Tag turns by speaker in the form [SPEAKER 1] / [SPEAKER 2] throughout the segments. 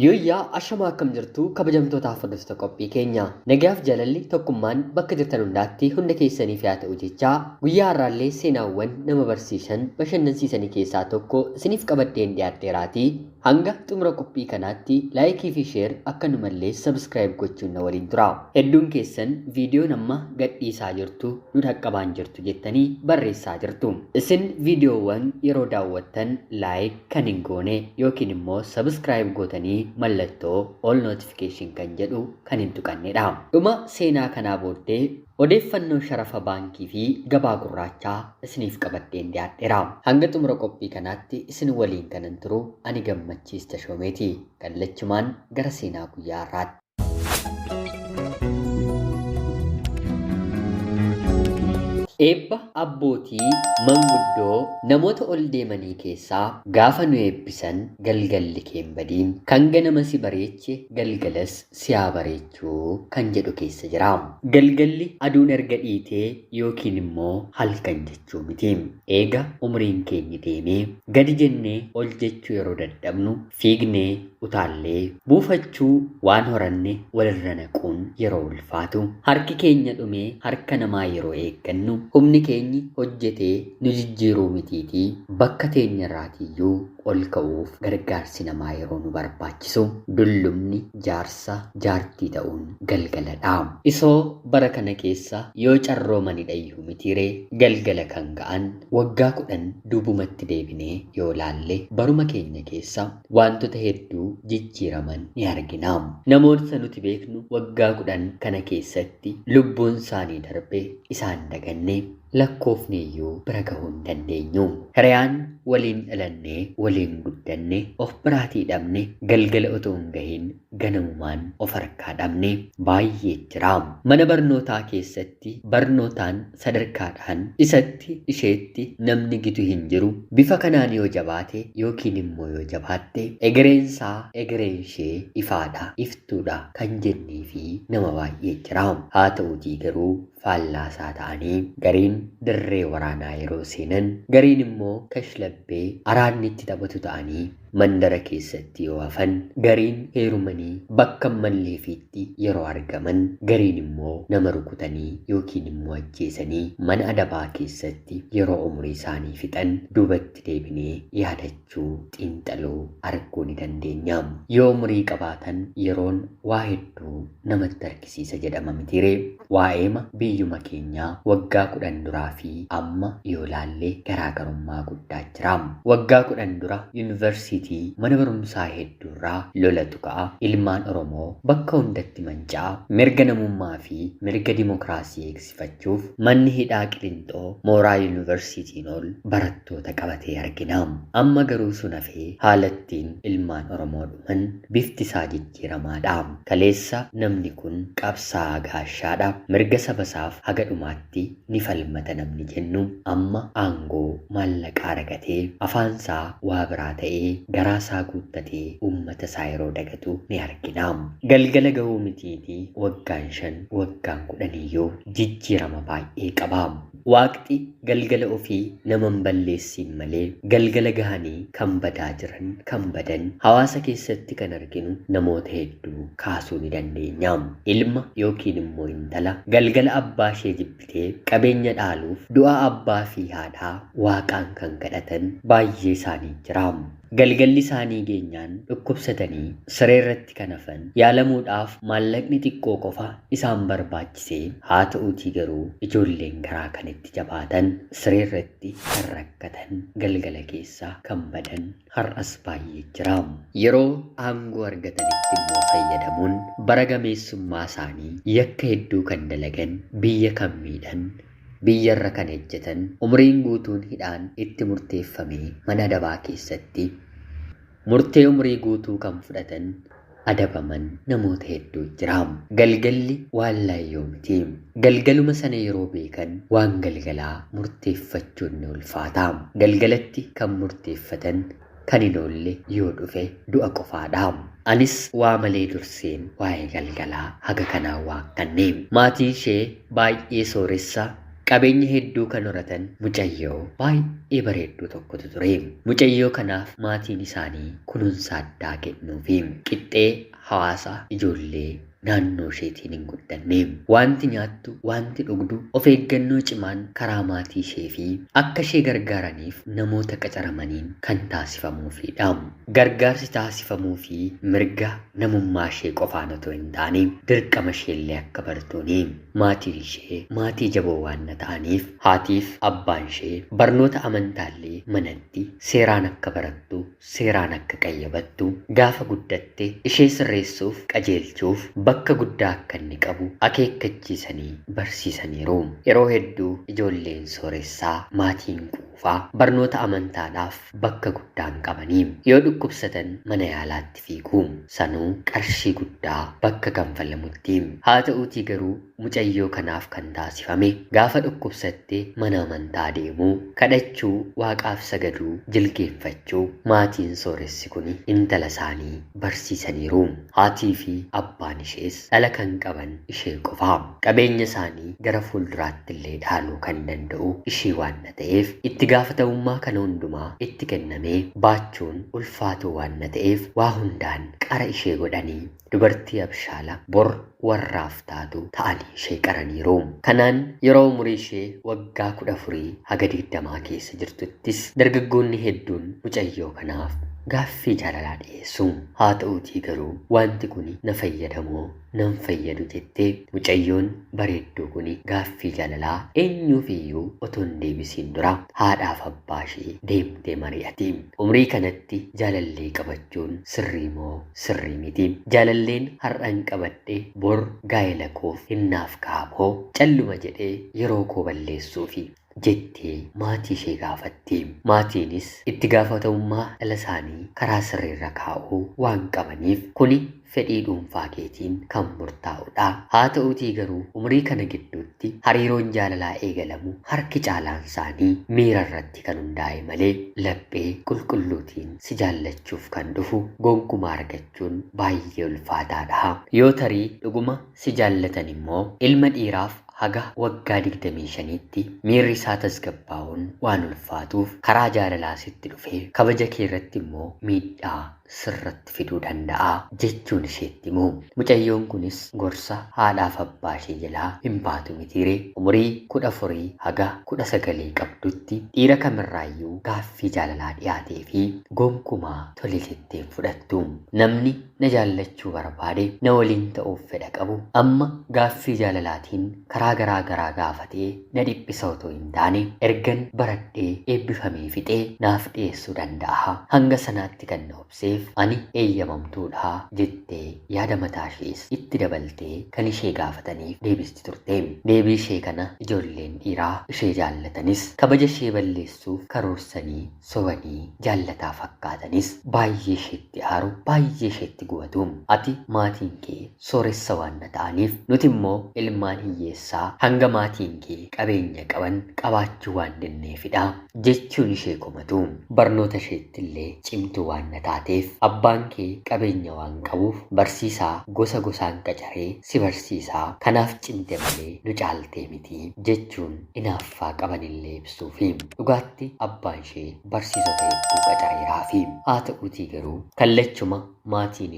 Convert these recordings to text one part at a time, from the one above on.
[SPEAKER 1] Yooyyaa ashamaa akkam jirtu kabajamtootaaf hordoftoota qophii keenya. Nagaaf jaalalli tokkummaan bakka jirtan hundaatti hunda keessaniif haa ta'u jechaa guyyaa har'aallee seenaawwan nama barsiisan bashannansiisanii keessaa tokko isiniif qabadheen dhiyaadheeraatii hanga xumura qophii kanaatti laayikii fi sheer akkanumallee sabskiraayib gochuun na waliin tura. Hedduun keessan viidiyoo nama gadhiisaa jirtu nu dhaqqabaan jirtu jettanii barreessaa jirtu. Isin viidiyoowwan yeroo daawwattan laayik kan hin goone yookiin immoo sabskiraayib gootanii mallattoo all notification kan jedhu kan hin tuqannedha. Dhuma seenaa kanaa booddee odeeffannoo sharafa baankii fi gabaa gurraachaa isiniif qabadheen dhiyaadheera. Hanga xumura qophii kanaatti isin waliin kanan turu ani Gammachiis Tashoomeeti. Kallachumaan gara seenaa guyyaa har'aatti. Eebba abbootii manguddoo namoota ol deemanii keessaa gaafa nu eebbisan galgalli keen badiin kan ganama si bareeche galgalas si haa bareechuu kan jedhu keessa jira. Galgalli aduun erga dhiitee yookiin immoo halkan jechuu miti. Eega umriin keenya deemee gadi jennee ol jechuu yeroo dadhabnu fiignee utaallee buufachuu waan horanne walirra naquun yeroo ulfaatu harki keenya dhumee harka namaa yeroo eeggannu humni keenyi hojjetee nu jijjiiruu mitiitii bakka teenyarraatiyyuu ol ka'uuf gargaarsi namaa yeroo nu barbaachisu dullumni jaarsa jaartii ta'uun galgaladha. Isoo bara kana keessa yoo carroomanidha iyyuu mitiiree galgala kan ga'an waggaa 10 duubumatti deebinee yoo laalle baruma keenya keessa wantoota hedduu jijjiiraman ni argina. Namoota nuti beeknu waggaa 10 kana keessatti lubbuun isaanii darbe isaan daganne lakkoofne iyyuu bira gahuu hin dandeenyu. Hiriyaan waliin dhalannee waliin guddanne of biraatii dhabne galgala otoo hin gahin ganamumaan of harkaa dhabne baay'ee jira. Mana barnootaa keessatti barnootaan sadarkaadhaan isatti isheetti namni gitu hin jiru. Bifa kanaan yoo jabaate yookiin immoo yoo jabaatte egereensaa egereen ishee ifaadha iftuudha kan jennee fi nama baay'ee jira. Haa ta'uutii garuu faallaasaa ta'anii gariin dirree waraanaa yeroo seenan gariin immoo kashlabbee araanni itti taphatu ta'anii mandara keessatti yoo hafan gariin heerumanii bakka malleefiitti yeroo argaman gariin immoo nama rukutanii yookiin immoo ajjeesanii mana adabaa keessatti yeroo umrii isaanii fixan duubatti deebinee yaadachuu xiinxaluu arguu ni dandeenya. Yoo umrii qabaatan yeroon waa hedduu namatti argisiisa jedhama mitiiree waa'eema biyyuma keenyaa waggaa 10 duraa fi amma yoo laalle garaagarummaa guddaa jira. Waggaa 10 dura yuunivarsiitii mana barumsaa hedduurraa lolatu ka'a. Ilmaan Oromoo bakka hundatti manca'a. Mirga namummaa fi mirga dimokiraasii eegsifachuuf manni hidhaa Qilinxoo mooraa yuunivarsiitiin ol barattoota qabatee argina. Amma garuu sun hafee haalattiin ilmaan Oromoo dhuman bifti isaa jijjiiramaadha. Kaleessa namni kun qabsaa'aa gaashaadha. Mirga sabasaaf haga dhumaatti ni falmata namni jennu amma aangoo maallaqaa argatee afaansaa waa biraa ta'ee garaasaa guuttatee uummata isaa yeroo dagatu ni argina. Galgala gahuu mitiitii waggaan 5 waggaan 10 iyyuu jijjiirama baay'ee qaba. Waaqti galgala ofii naman balleessiin malee galgala gahanii kan badaa jiran kan badan hawaasa keessatti kan arginu namoota hedduu kaasuu ni dandeenya. Ilma yookiin immoo intala galgala abbaa ishee jibbitee qabeenya dhaaluuf du'a abbaa fi haadhaa waaqaan kan kadhatan baay'ee isaanii jira. Galgalli isaanii geenyaan dhukkubsatanii siree irratti kan hafan yaalamuudhaaf maallaqni xiqqoo qofa isaan barbaachisee haa ta'uutii garuu ijoolleen garaa kan itti jabaatan siree irratti kan rakkatan galgala keessaa kan badan har'as baay'ee jira. Yeroo aangoo argatanitti immoo fayyadamuun bara gameessummaa isaanii yakka hedduu kan dalagan biyya kan miidhan biyyarra kan ejjetan umriin guutuun hidhaan itti murteeffamee mana adabaa keessatti murtee umrii guutuu kan fudhatan adabaman namoota hedduu jira. Galgalli waan laayyoo miti. Galgaluma sana yeroo beekan waan galgalaa murteeffachuun ni ulfaata. Galgalatti kan murteeffatan kan hin oolle yoo dhufe du'a qofaadha. Anis waa malee durseen waa'ee galgalaa haga kanaa waaqanne. Maatiin ishee baay'ee sooressa qabeenya hedduu kan horatan mucayyoo baay'ee bareedduu tokkotu ture. Mucayyoo kanaaf maatiin isaanii kunuunsa addaa kennuufi qixxee hawaasa ijoollee naannoo isheetiin hin guddanne. Wanti nyaattu, wanti dhugdu of eeggannoo cimaan karaa maatii ishee fi akka ishee gargaaraniif namoota qacaramaniin kan taasifamuufidha. Gargaarsi taasifamuu fi mirga namummaa ishee qofaan otoo hin taane dirqama isheellee akka bartuuni. Maatiin ishee maatii jaboo waan ta'aniif haatiif abbaan ishee barnoota amantaallee manatti seeraan akka barattu, seeraan akka qayyabattu, gaafa guddatte ishee sirreessuuf qajeelchuuf bakka guddaa akka inni qabu akeekkachiisanii barsiisaniiru. Yeroo hedduu ijoolleen sooressaa maatiin quufaa barnoota amantaadhaaf bakka guddaan qabanii yoo dhukkubsatan mana yaalaatti fiiguu sanuu qarshii guddaa bakka kanfalamutti. Haa ta'uutii garuu mucayyoo kanaaf kan taasifame gaafa dhukkubsatte mana amantaa deemuu, kadhachuu, waaqaaf sagaduu, jilgeeffachuu maatiin sooressi kun intala isaanii barsiisaniiru. Haatii fi abbaan ishees dhala kan qaban ishee qofaa. Qabeenya isaanii gara fuulduraatti illee dhaaluu kan danda'u ishee waan ta'eef itti gaafatamummaa kana hundumaa itti kennamee baachuun ulfaatuu waan ta'eef waa hundaan qara ishee godhanii dubartii abshaala bor warraaf taatu ta'anii ishee qaraniiru. Kanaan yeroo umurii ishee waggaa 14 haga 20 keessa jirtuttis dargaggoonni hedduun mucayyoo kanaaf gaaffii jaalalaa dhiyeessu. Haa ta'uutii garuu wanti kun na fayyadamoo nan fayyadu jettee mucayyoon bareedduu kun gaaffii jaalalaa eenyuufiyyuu otoo hin deebisiin dura haadhaaf abbaa ishee deemtee mari'atti. Umrii kanatti jaalallee qabachuun sirrii moo sirrii miti? Jaalalleen har'an qabadhee bor gaa'ela koof hinnaaf kaa'amoo calluma jedhee yeroo koo balleessuufi jettee maatii ishee gaafatti. Maatiinis itti gaafatamummaa dhala isaanii karaa sirriirra kaa'uu waan qabaniif kuni fedhii dhuunfaa keetiin kan murtaa'udha. Haa ta'uutii garuu umrii kana gidduutti hariiroon jaalalaa eegalamu harki caalaan isaanii miira irratti kan hundaa'e malee laphee qulqulluutiin si jaallachuuf kan dhufu gonkumaa argachuun baay'ee ulfaataadha. Yoo tarii dhuguma si jaallatan immoo ilma dhiiraaf haga waggaa 25tti miirri isaa tasgabbaa'uun waan ulfaatuuf karaa jaalalaa sitti dhufee kabaja kee irratti immoo miidhaa sirratti fiduu danda'a jechuun isheetti himu. Mucayyoon kunis gorsa haadhaaf abbaa ishee jalaa hin baatu mitiire. Umurii 14 haga 19 qabdutti dhiira kamirraayyuu gaaffii jaalalaa dhiyaatee fi gonkumaa tole jettee fudhattu. Namni na jaallachuu barbaade na waliin ta'uuf fedha qabu amma gaaffii jaalalaatiin karaa garaa gaafatee na dhiphisa otoo hin taane ergan baradhee eebbifamee fixee naaf dhiyeessuu danda'a. Hanga sanaatti kan na obseef ani eeyyamamtuudha jettee yaada mataa ishees itti dabaltee kan ishee gaafataniif deebisti turte. Deebii ishee kana ijoolleen dhiiraa ishee jaallatanis kabaja ishee balleessuuf karoorsanii sobanii jaallataa fakkaatanis baay'ee isheetti aaru, baay'ee isheetti gubatu. Ati maatiin kee sooressa waan ta'aniif nuti immoo ilmaan hiyyeessaa hanga maatiin kee qabeenya qaban qabaachuu waan dandeefidha jechuun ishee komatu. Barnoota isheetti illee cimtuu waan taateef abbaan kee qabeenya waan qabuuf barsiisaa gosa gosaan qacaree si barsiisaa kanaaf cimte malee nu caaltee miti jechuun inaaffaa qabanillee ibsuufi dhugaatti abbaan ishee barsiisota hedduu qacareeraafi. Haa ta'uutii garuu kallachuma maatiin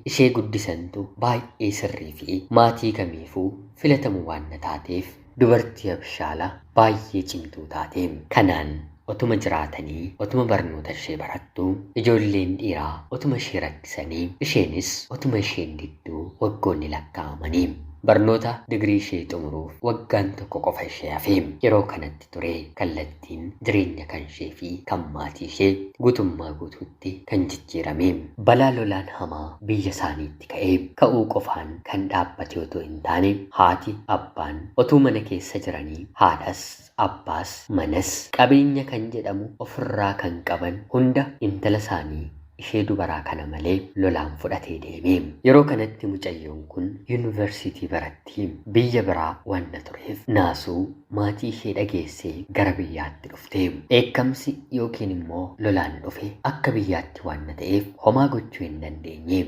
[SPEAKER 1] ishee guddisantu baay'ee sirrii fi maatii kamiifuu filatamu waan taateef dubartii abshaala baay'ee cimtuu taate. Kanaan otuma jiraatanii otuma barnoota ishee barattu ijoolleen dhiiraa otuma ishee rakkisanii isheenis otuma isheen didduu waggoonni lakkaa'amanii barnoota digirii ishee xumuruuf waggaan tokko qofa ishee hafe. Yeroo kanatti ture kallattiin jireenya kan ishee fi kan maatii ishee guutummaa guutuutti kan jijjiirame. Balaa lolaan hamaa biyya isaaniitti ka'ee ka'uu qofaan kan dhaabbate otoo hin taane haati abbaan otuu mana keessa jiranii haadhas abbaas manas qabeenya kan jedhamu ofirraa kan qaban hunda intala isaanii ishee dubaraa kana malee lolaan fudhatee deeme. Yeroo kanatti mucayyoon kun yuunivarsiitii baratti biyya biraa waan tureef naasuu maatii ishee dhageessee gara biyyaatti dhufte. Dheekkamsi yookiin immoo lolaan dhufe akka biyyaatti waan ta'eef homaa gochuu hin dandeenye.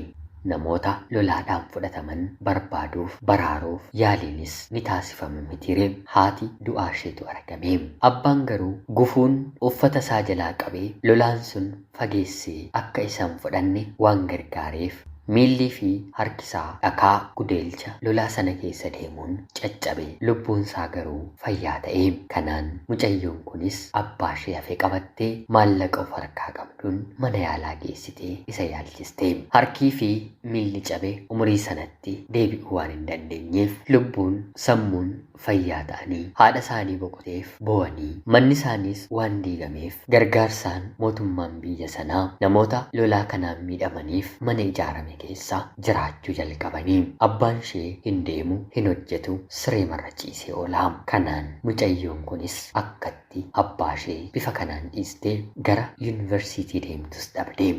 [SPEAKER 1] namoota lolaadhaan fudhataman barbaaduuf baraaruuf yaaliinis ni taasifama mitiire. Haati du'aa isheetu argame. Abbaan garuu gufuun uffata isaa jalaa qabee lolaan sun fageessee akka isaan fudhanne waan gargaareef miillii fi harki isaa dhakaa gudeelcha lolaa sana keessa deemuun caccabe. Lubbuun isaa garuu fayyaa ta'e. Kanaan mucayyoon kunis abbaa ishee hafe qabattee maallaqa of harkaa qabduun mana yaalaa geessitee isa yaalchiste. Harkii fi miilli cabe umurii sanatti deebi'uu waan hin dandeenyeef lubbuun sammuun fayyaa ta'anii haadha isaanii boqoteef bo'anii manni isaaniis waan diigameef gargaarsaan mootummaan biyya sanaa namoota lolaa kanaan miidhamaniif mana ijaarame keessa jiraachuu jalqabanii. Abbaan ishee hin deemu hin hojjetu siree marra ciisee oola. Kanaan mucayyoon kunis akkatti abbaa ishee bifa kanaan dhiistee gara yuunivarsiitii deemtus dhabde.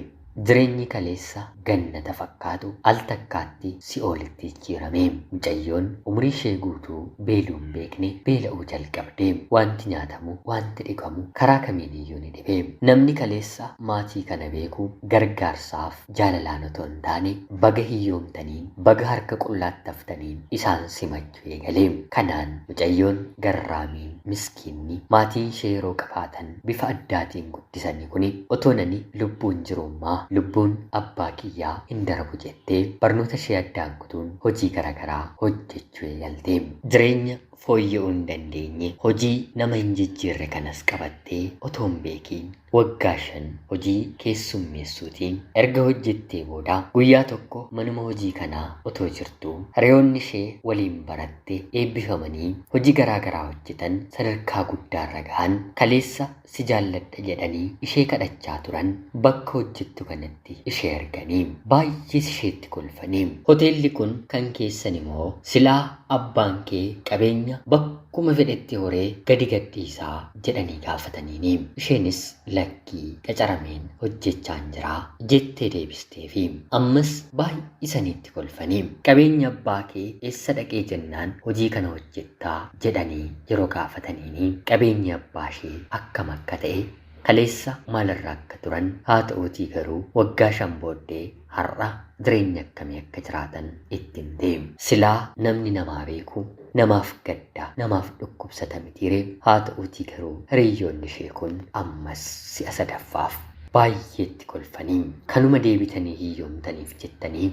[SPEAKER 1] Jireenyi kaleessa gannata fakkaatu al takkaatti si'oolitti jijjiirame. Mucayyoon umurii ishee guutuu beeluun beekne beela'uu jalqabde. Wanti nyaatamu wanti dhiqamu karaa kamiiniyyuu ni dhibe. Namni kaleessa maatii kana beeku gargaarsaaf jaalalaan otoo hin taane baga hiyyoomtaniin baga harka qullaatti haftaniin isaan simachuu eegale. Kanaan mucayyoon garraamiin miskiinni maatii ishee yeroo qabaatan bifa addaatiin guddisanii kuni otoo nani lubbuun jiruummaa lubbuun abbaa kiyyaa hin darbu jettee barnoota ishee addaan kutuun hojii garaagaraa hojjechuu eegalte. Jireenya fooyya'uu hin dandeenye hojii nama hin jijjiirre kanas qabattee otoo hin beekiin waggaa 5 hojii keessummeessuutiin erga hojjettee booda guyyaa tokko manuma hojii kanaa otoo jirtu hiriyoonni ishee waliin baratte eebbifamanii hojii garaagaraa hojjetan sadarkaa guddaarra gahan kaleessa si jaalladha jedhanii ishee kadhachaa turan bakka hojjettu kanatti ishee arganii baay'ee isheetti kolfanii. Hoteelli kun kan keessan immoo silaa abbaan kee qabeenya bakkuma fedhetti horee gadi gadhiisaa jedhanii gaafataniini. Isheenis lakkii qacarameen hojjechaan jiraa jettee deebisteefi ammas baay'isaniitti kolfanii. Qabeenya abbaa kee eessa dhaqee jennaan hojii kana hojjettaa jedhanii yeroo gaafataniini qabeenyi abbaa ishee akkam akka ta'e kaleessa maalirraa akka turan haa ta'uutii garuu waggaa 5 booddee har'a jireenya akkamii akka jiraatan ittiin deemu. Silaa namni namaa beeku namaaf gadda namaaf dhukkubsata mitiire. Haa ta'uutii garuu hiriyoonni ishee kun ammas si'a sadaffaaf baay'eetti kolfanii kanuma deebitanii hiyyoomtaniif jettanii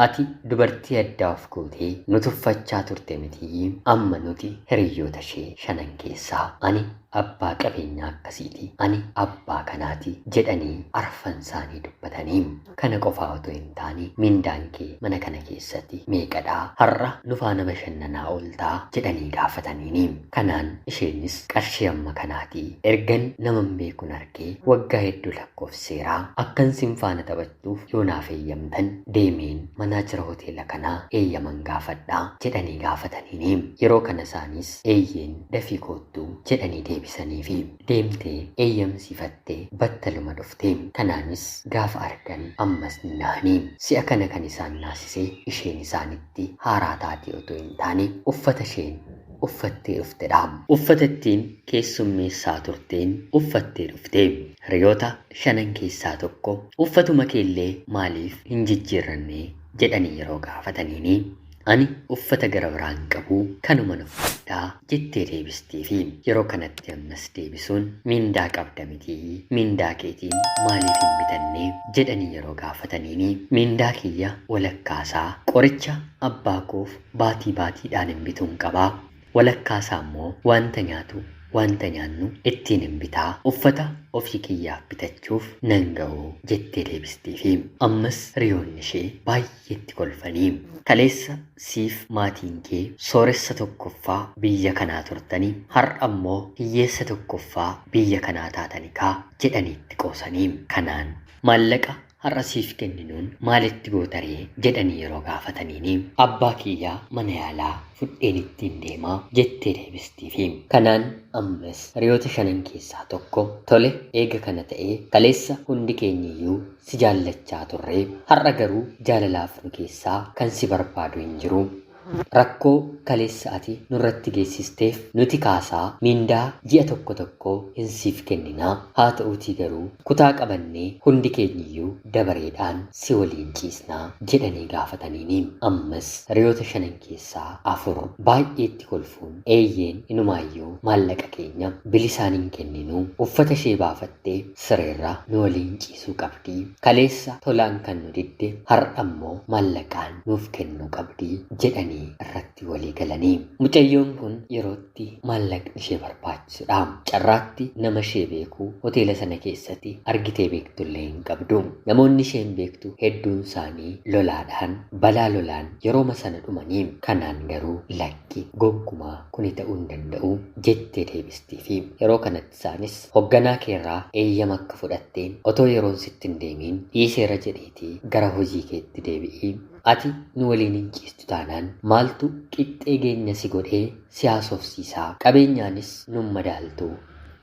[SPEAKER 1] ati dubartii addaa of gootee nu tuffachaa turte mitii. Amma nuti hiriyoota ishee 5 keessaa ani abbaa qabeenyaa akkasiiti ani abbaa kanaati jedhanii arfan isaanii dubbatanii. Kana qofaa otoo hin taane mindaan kee mana kana keessatti meeqadhaa har'a nu faana bashannanaa ooltaa jedhanii gaafataniini. Kanaan isheenis qarshii amma kanaatii ergan naman beekun argee waggaa hedduu lakkoofseeraa akkan sin faana taphachuuf yoo naaf eeyyamtan deemeen manaa jira hoteela kanaa eeyyaman gaafadhaa jedhanii gaafataniini. Yeroo kana isaanis eeyyeen dafii koottuu jedhanii deebisanii fi deemtee eeyyamsiifattee battaluma dhuftee. Kanaanis gaafa argan ammas ni nahanii. Si'a kana kan isaan naasise isheen isaanitti haaraa taatee otoo hin taane uffata isheen uffattee dhuftedha. Uffata ittiin keessummeessaa turteen uffattee dhuftee. Hiriyoota 5 keessaa tokko uffatuma keellee maaliif hin jijjiirranne jedhanii yeroo gaafataniini ani uffata gara biraan qabu kanuma uffadhaa jettee deebisteefi yeroo kanatti ammas deebisuun mindaa qabda mitii mindaa keetiin maaliif hin bitanne jedhanii yeroo gaafataniini mindaa kiyya walakkaasaa qoricha abbaa koof baatii baatiidhaan hin bituun qabaa walakkaasaa immoo wanta nyaatu wanta nyaannu ittiin hin bitaa uffata ofii kiyyaaf bitachuuf nan ga'u jettee deebisteefi ammas hiriyoonni ishee baay'eetti kolfanii kaleessa siif maatiin kee sooressa tokkoffaa biyya kanaa turtanii har'a ammoo hiyyeessa tokkoffaa biyya kanaa taatanii kaa jedhaniitti qoosanii. Kanaan maallaqa har'a siif kenninuun maalitti gootaree jedhanii yeroo gaafataniini abbaa kiyyaa mana yaalaa fudheen ittiin deemaa jettee deebisteefi. Kanaan ammas hiriyoota 5 keessaa tokko tole eega kana ta'ee kaleessa hundi keenyiyyuu si jaallachaa turre har'a garuu jaalalaaf nu keessaa kan si barbaadu hin jiru Rakkoo kaleessa ati nurratti geessisteef nuti kaasaa mindaa ji'a tokko tokko hin siif kenninaa. Haa ta'uutii garuu kutaa qabannee hundi keenyiyyuu dabareedhaan si waliin ciisnaa jedhanii gaafataniini. Ammas hiriyoota shanan keessaa afur baay'eetti kolfuun eeyyeen inumaayyuu maallaqa keenya bilisaan hin kenninu, uffata ishee baafattee sireerra nu waliin ciisuu qabdi. Kaleessa tolaan kan nu didde har'ammoo maallaqaan nuuf kennuu qabdi jedhanii irratti walii galanii. Mucayyoon kun yerootti maallaqni ishee barbaachisudha. Carraatti nama ishee beeku hoteela sana keessatti argitee beektullee hin qabdu. Namoonni isheen beektu hedduun isaanii lolaadhaan balaa lolaan yerooma sana dhumanii. Kanaan garuu lakki gonkumaa kuni ta'uu hin danda'u jettee deebistiifi yeroo kanatti isaanis hoogganaa keerraa eeyyama akka fudhatteen otoo yeroon sitti hin deemiin dhiiseera jedheetii gara hojii keetti deebi'i. Ati nu waliin hin ciistu taanaan maaltu qixxee geenya si godhee si haasofsiisaa? Qabeenyaanis nun madaaltu.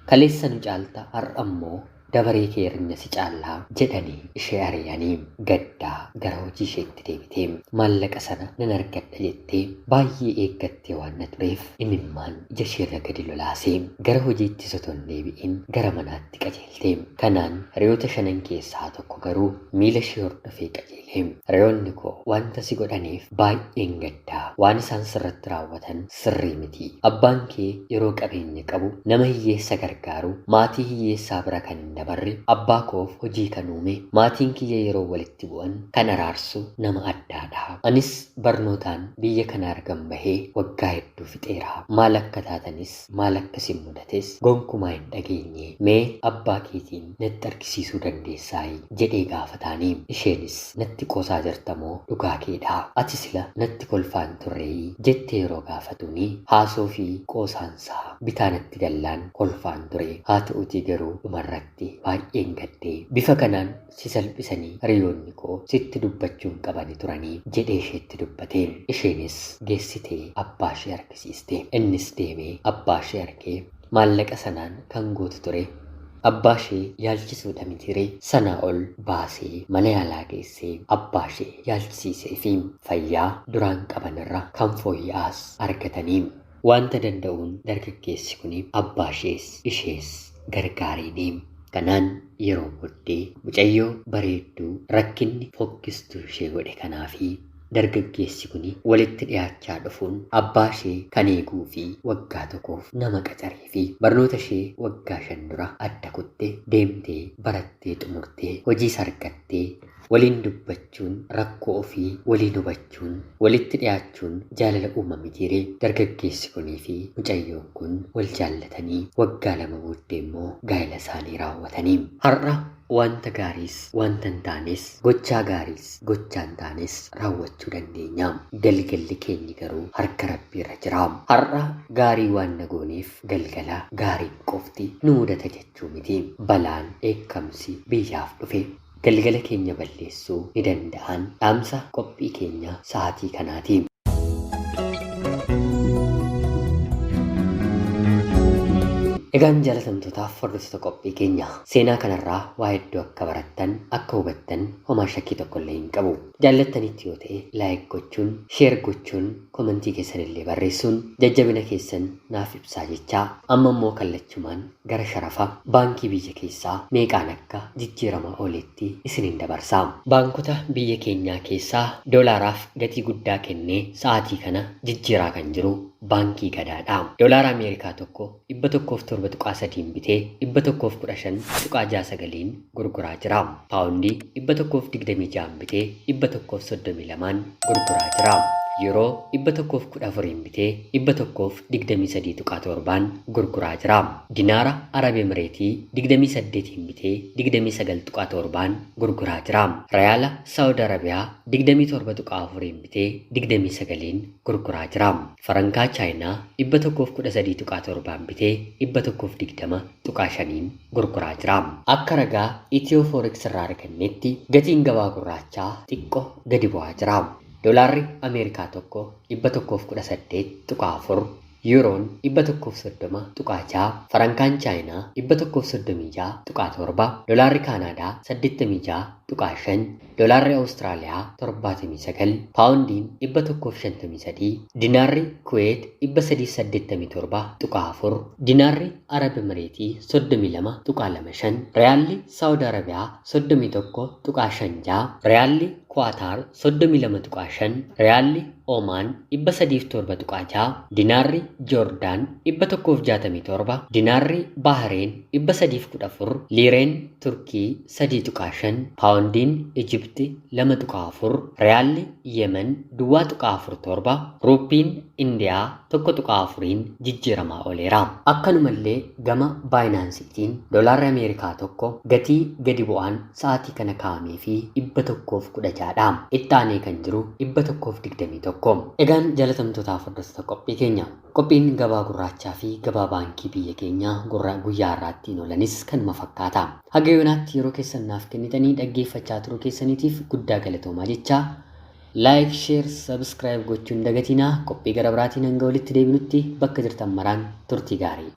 [SPEAKER 1] Kaleessa nu caalta har'ammoo dabaree kee hir'ina si caallaa jedhanii ishee ari'anii gaddaa gara hojii isheetti deebitee maallaqa sana nan argadha jettee baay'ee eeggattee waan na tureef imimmaan ija isheerra gadi lolaasee gara hojiitti osoo hin deebi'in gara manaatti qajeelte. Kanaan hiriyoota shanan keessaa tokko garuu miila ishee hordofee qajeele. Hiriyoonni koo wanta si godhaniif baay'een gaddaa, waan isaan sirratti raawwatan sirrii miti. Abbaan kee yeroo qabeenya qabu nama hiyyeessa gargaaru, maatii hiyyeessaa bira kan dabarre, abbaa koof hojii kan uume, maatiin kiyya yeroo walitti bu'an kan araarsu nama addaadha. Anis barnootaan biyya kana argan bahee waggaa hedduu fixeera. Maal akka taatanis maal akkasin mudates gonkumaa hin dhageenye. Mee abbaa keetiin natti argisiisuu dandeessaayi jedhee gaafataanii. Isheenis natti qoosaa jirtamoo dhugaa keedha, ati sila natti kolfaan turreeyi jettee yeroo gaafatuuni haasoo fi qoosaansaa bitaa natti gallaan kolfaan ture. Haa ta'uutii garuu dhumarratti baay'een gaddee bifa kanaan si salphisanii hiriyoonni koo sitti dubbachuun qabani turanii jedhee isheetti dubbateen. Isheenis geessitee abbaa ishee argisiiste. Innis deemee abbaa ishee argee maallaqa sanaan kan gootu ture. Abbaa ishee yaalchisuudha mitiree sanaa ol baasee mana yaalaa geessee abbaa ishee yaalchisiisee fi fayyaa duraan qabanirra kan fooyya'aas argatanii. Wanta danda'uun dargaggeessi kun abbaa ishees gargaareeni. Kanaan yeroo booddee mucayyoo bareedduu rakkinni fokkistuu ishee godhe kanaafi dargaggeessi kun walitti dhiyaachaa dhufuun abbaa ishee kan eeguu fi waggaa tokkoof nama qacaree fi barnoota ishee waggaa 5 dura adda kuttee deemtee barattee xumurtee hojiis argattee waliin dubbachuun rakkoo ofii waliin hubachuun walitti dhiyaachuun jaalala uumame jiree dargaggeessi kunii fi mucayyoon kun wal jaallatanii waggaa 2 booddee immoo gaa'ela isaanii raawwatanii. Har'a wanta gaariis wanta hin taanes gochaa gaariis gochaa hin taanes raawwachuu dandeenya. Galgalli keenya garuu harka Rabbii irra jira. Har'a gaarii waan nagooneef galgala gaariin qofti nu mudata jechuu miti. Balaan dheekkamsi biyyaaf dhufe galgala keenya balleessuu ni danda'an. Dhaamsa qophii keenya sa'aatii kanaati. Egaan jaalatamtootaaf hordoftoota qophii keenya seenaa kanarraa waa hedduu akka barattan akka hubattan homaa shakkii tokko illee hin qabu. Jaallattanitti yoo ta'e laayik gochuun, sheer gochuun, komentii keessan illee barreessuun jajjabina keessan naaf ibsaa jechaa amma immoo kallachumaan gara sharafa baankii biyya keessaa meeqaan akka jijjiiramaa ooletti isiniin dabarsaa. Baankota biyya keenyaa keessaa doolaaraaf gatii guddaa kennee sa'aatii kana jijjiiraa kan jiru baankii gadaadha. Doolaara Ameerikaa tokko 107.3 bitee 115.69 gurguraa jira. Paawundii 126 bitee 132 gurguraa jira. Yeroo 114 bitee 123.7 gurguraa jira. Dinaara Arab Emireetii 28 bitee 29.7 gurguraa jira. Riyaala Saawud Arabiyaa 27.4 bitee 29 gurguraa jira. Farankaa Chaayinaa 113.7 bitee 120.5 gurguraa jira. Akka ragaa Itiyoo Forex irraa argannetti gatiin gabaa gurraachaa xiqqoo gadi bu'aa jira. Doolaarri Ameerikaa tokko 118.4 Yuuroon 130 tuqaa 6, Farankaan Chaayinaa 136 tuqaa 7, Doolaarri Kaanaadaa 86 tuqaa 5, Doolaarri Awustiraaliyaa 79, Paawundiin 153, Dinaarri Kuweet 387 tuqaa 4, Dinaarri Arab Emireetii 32 tuqaa 25, Riyaalli Saawud Arabiyaa 31 tuqaa 5, Riyaalli Kuwaataar 32 tuqaa 5, Riyaalli Oomaan 307 tuqaa 6, Dinaarri Joordaan 167, Dinaarri Bahareen 314, Liireen Turkii 3 tuqaa 5, Paawundiin Ijipti 2 tuqaa 4, Riyaalli Yemen duwwaa tuqaa 47, Ruupiin Indiyaa 1 tuqaa 4 jijjiiramaa ooleera. Akkanumallee gama Baayinaansiitiin Doolaarri Ameerikaa tokko gatii gadi bu'aan sa'aatii kana kaa'amee fi 116dha. Itti aanee kan jiru 121. Egaan jaalatamtootaaf hordoftoota qophii keenya. Qophiin gabaa gurraachaa fi gabaa baankii biyya keenyaa guyyaa har'aattiin oolanis kanuma fakkaata. Haga yoonaatti yeroo keessan naaf kennitanii dhaggeeffachaa turuu keessaniitiif guddaa galatoomaa jechaa. Like, share, subscribe gochuun dagatinaa. Qophii gara biraatiin hanga walitti deebinutti bakka jirtan maraan turtii gaarii.